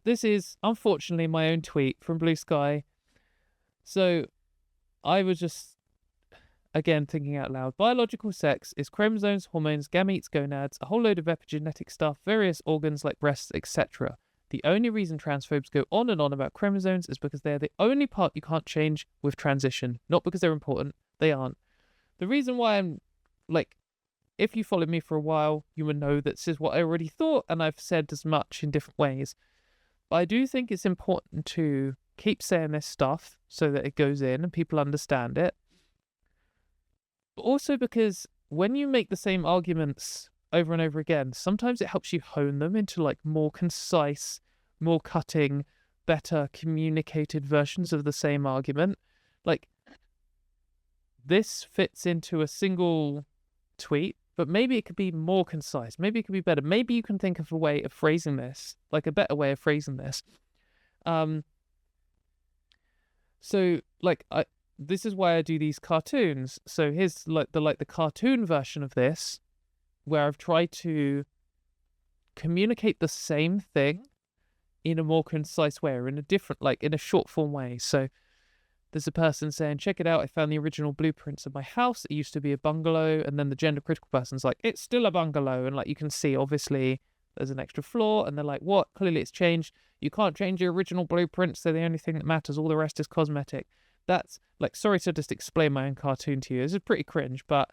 this is unfortunately my own tweet from Blue Sky. So I was just, again, thinking out loud. Biological sex is chromosomes, hormones, gametes, gonads, a whole load of epigenetic stuff, various organs like breasts, etc. The only reason transphobes go on and on about chromosomes is because they're the only part you can't change with transition. Not because they're important. They aren't. The reason why I'm, like, if you followed me for a while, you would know that this is what I already thought, and I've said as much in different ways. But I do think it's important to keep saying this stuff so that it goes in and people understand it. But also because when you make the same arguments over and over again, sometimes it helps you hone them into like more concise, more cutting, better communicated versions of the same argument. Like, this fits into a single tweet, but maybe it could be more concise. Maybe it could be better. Maybe you can think of a way of phrasing this, like a better way of phrasing this. So like this is why I do these cartoons. So here's the cartoon version of this, where I've tried to communicate the same thing in a more concise way, or in a different, like in a short form way. So there's a person saying, check it out, I found the original blueprints of my house. It used to be a bungalow. And then the gender critical person's like, it's still a bungalow. And like, you can see, obviously, there's an extra floor. And they're like, what? Clearly it's changed. You can't change your original blueprints. They're the only thing that matters. All the rest is cosmetic. That's like, sorry to just explain my own cartoon to you. This is pretty cringe, but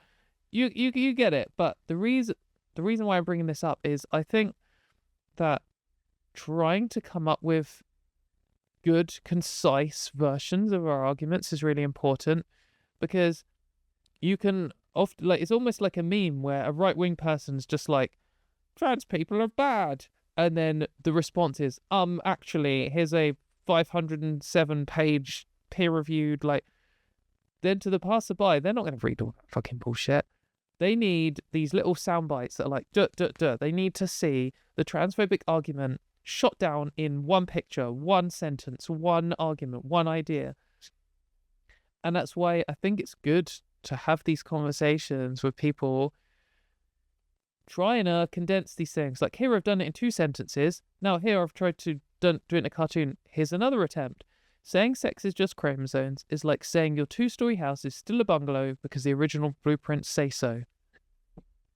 you get it. But the reason why I'm bringing this up is I think that trying to come up with good, concise versions of our arguments is really important, because you can often, like, it's almost like a meme where a right-wing person's just like, trans people are bad, and then the response is, actually, here's a 507-page peer-reviewed, like, then to the passerby, they're not going to read all that fucking bullshit. They need these little sound bites that are like, duh, duh, duh. They need to see the transphobic argument shot down in one picture, one sentence, one argument, one idea. And that's why I think it's good to have these conversations with people, trying to condense these things. Like, here I've done it in 2 sentences. Now here I've tried to do it in a cartoon. Here's another attempt. Saying sex is just chromosomes is like saying your 2-story house is still a bungalow because the original blueprints say so.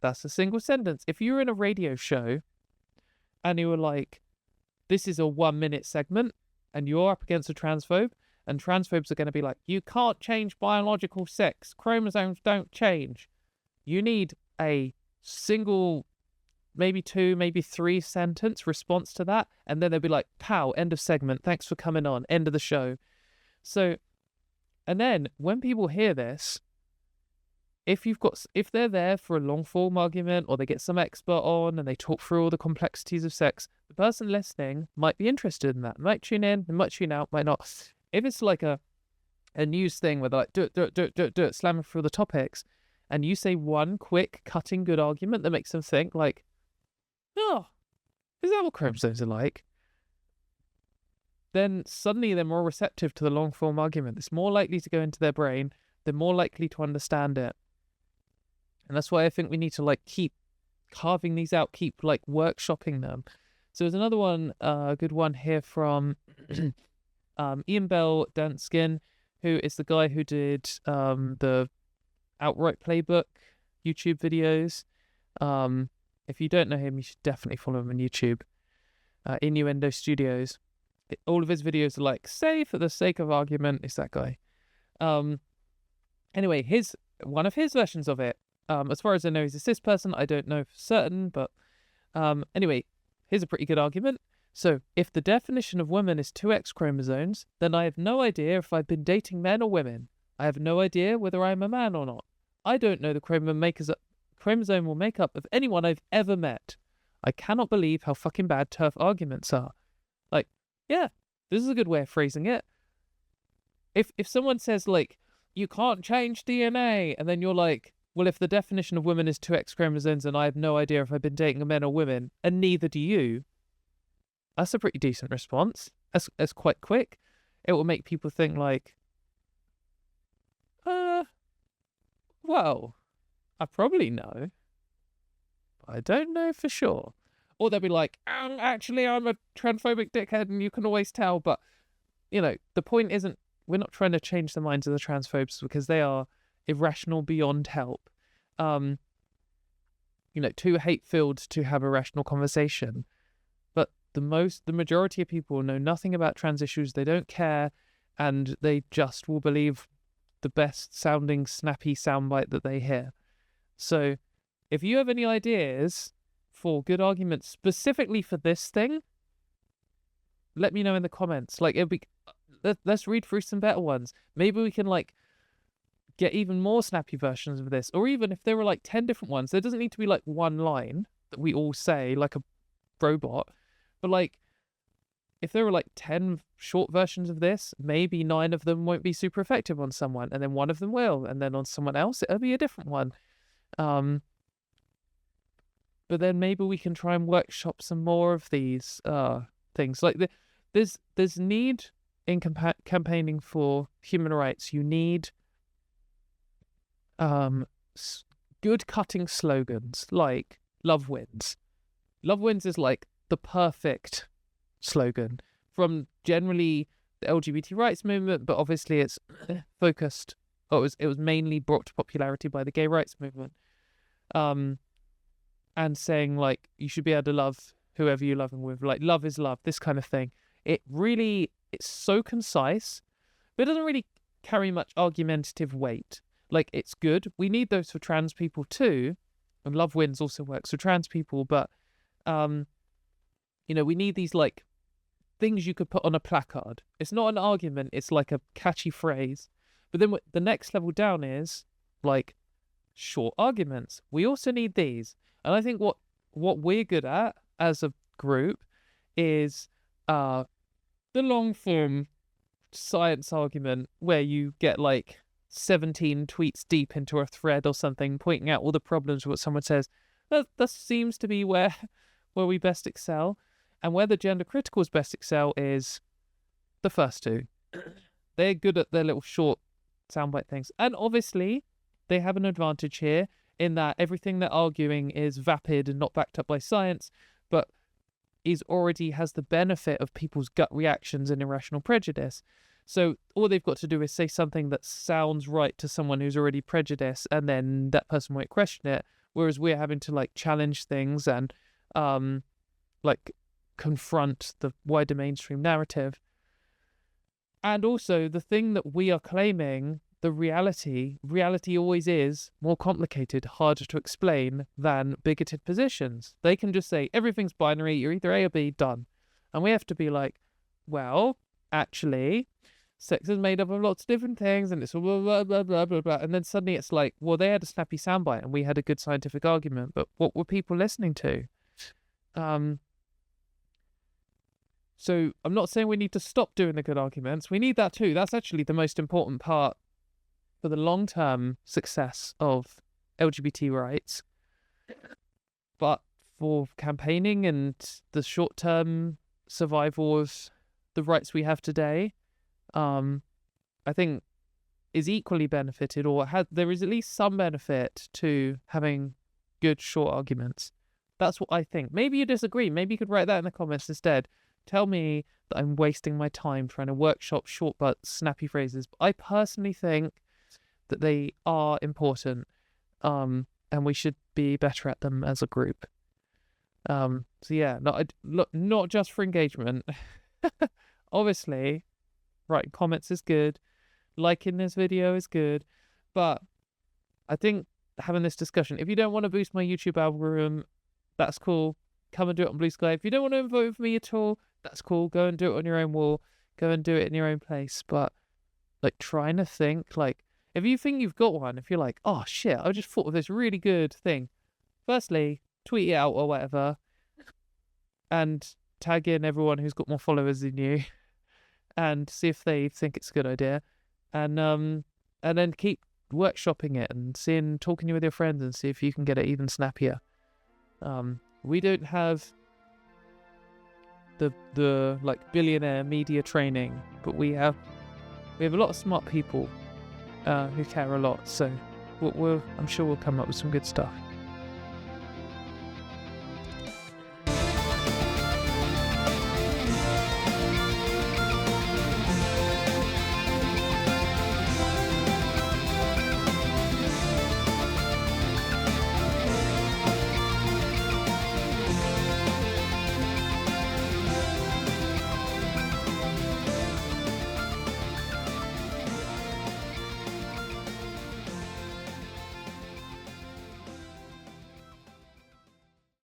That's a single sentence. If you were in a radio show and you were like, this is a 1-minute segment, and you're up against a transphobe, and transphobes are going to be like, you can't change biological sex. Chromosomes don't change. You need a single, maybe 2, maybe 3 sentence response to that, and then they'll be like, pow, end of segment. Thanks for coming on. End of the show. So, and then when people hear this, if they're there for a long form argument, or they get some expert on and they talk through all the complexities of sex, the person listening might be interested in that, might tune in, they might tune out, might not. If it's like a news thing where they're like, do it, slamming through the topics, and you say one quick, cutting good argument that makes them think like, oh, is that what chromosomes are like? Then suddenly they're more receptive to the long form argument. It's more likely to go into their brain. They're more likely to understand it. And that's why I think we need to like keep carving these out, keep like workshopping them. So there's another one, a good one here from Ian Bell Danskin, who is the guy who did the Outright Playbook YouTube videos. If you don't know him, you should definitely follow him on YouTube. Innuendo Studios. All of his videos are like, say for the sake of argument, it's that guy. Anyway, one of his versions of it, as far as I know, he's a cis person. I don't know for certain, but anyway, here's a pretty good argument. So, if the definition of woman is 2 X chromosomes, then I have no idea if I've been dating men or women. I have no idea whether I am a man or not. I don't know the chromosomal makeup of anyone I've ever met. I cannot believe how fucking bad turf arguments are. Like, yeah, this is a good way of phrasing it. If someone says, like, you can't change DNA, and then you're like, well, if the definition of women is 2 X chromosomes and I have no idea if I've been dating a men or women, and neither do you, that's a pretty decent response. That's quite quick. It will make people think like, well, I probably know, but I don't know for sure. Or they'll be like, actually, I'm a transphobic dickhead and you can always tell. But, the point isn't, we're not trying to change the minds of the transphobes because they are irrational beyond help. Too hate-filled to have a rational conversation. But the majority of people know nothing about trans issues. They don't care, and they just will believe the best sounding snappy soundbite that they hear. So if you have any ideas for good arguments specifically for this thing, let me know in the comments. Let's read through some better ones. Maybe we can get even more snappy versions of this, or even if there were 10 different ones, there doesn't need to be one line that we all say like a robot, but if there were 10 short versions of this, maybe 9 of them won't be super effective on someone, and then 1 of them will, and then on someone else it'll be a different one. But then maybe we can try and workshop some more of these things. There's need in campaigning for human rights. You need good cutting slogans like "Love wins." Love wins is the perfect slogan from generally the LGBT rights movement, but obviously it's focused. It was mainly brought to popularity by the gay rights movement. And saying you should be able to love whoever you're loving with, love is love, this kind of thing. It's so concise, but it doesn't really carry much argumentative weight. It's good. We need those for trans people too, and Love Wins also works for trans people, but we need these things you could put on a placard. It's not an argument, it's a catchy phrase. But then the next level down is short arguments. We also need these. And I think what we're good at as a group is the long form science argument where you get 17 tweets deep into a thread or something, pointing out all the problems with what someone says. That seems to be where we best excel. And where the gender criticals best excel is the first two. They're good at their little short soundbite things. And obviously, they have an advantage here in that everything they're arguing is vapid and not backed up by science, but already has the benefit of people's gut reactions and irrational prejudice. So all they've got to do is say something that sounds right to someone who's already prejudiced, and then that person won't question it. Whereas we're having to challenge things and confront the wider mainstream narrative. And also the thing that we are claiming, the reality always is more complicated, harder to explain than bigoted positions. They can just say everything's binary, you're either A or B, done. And we have to be well, actually, sex is made up of lots of different things, and it's blah, blah, blah, blah, blah, blah. And then suddenly it's well, they had a snappy soundbite and we had a good scientific argument, but what were people listening to? So I'm not saying we need to stop doing the good arguments. We need that too. That's actually the most important part for the long-term success of LGBT rights. But for campaigning and the short-term survival of the rights we have today, I think is equally benefited, or there is at least some benefit to having good short arguments. That's what I think. Maybe you disagree. Maybe you could write that in the comments instead. Tell me that I'm wasting my time trying to workshop short but snappy phrases. But I personally think that they are important, and we should be better at them as a group. So yeah, not just for engagement. Obviously, writing comments is good, liking this video is good, but I think having this discussion, if you don't want to boost my YouTube algorithm, that's cool. Come and do it on Blue Sky. If you don't want to vote for me at all, that's cool. Go and do it on your own wall. Go and do it in your own place. But trying to think, if you think you've got one, if you're oh shit, I just thought of this really good thing. Firstly, tweet it out or whatever, and tag in everyone who's got more followers than you, and see if they think it's a good idea, and then keep workshopping it and talking with your friends and see if you can get it even snappier. We don't have the billionaire media training, but we have a lot of smart people who care a lot. So I'm sure we'll come up with some good stuff.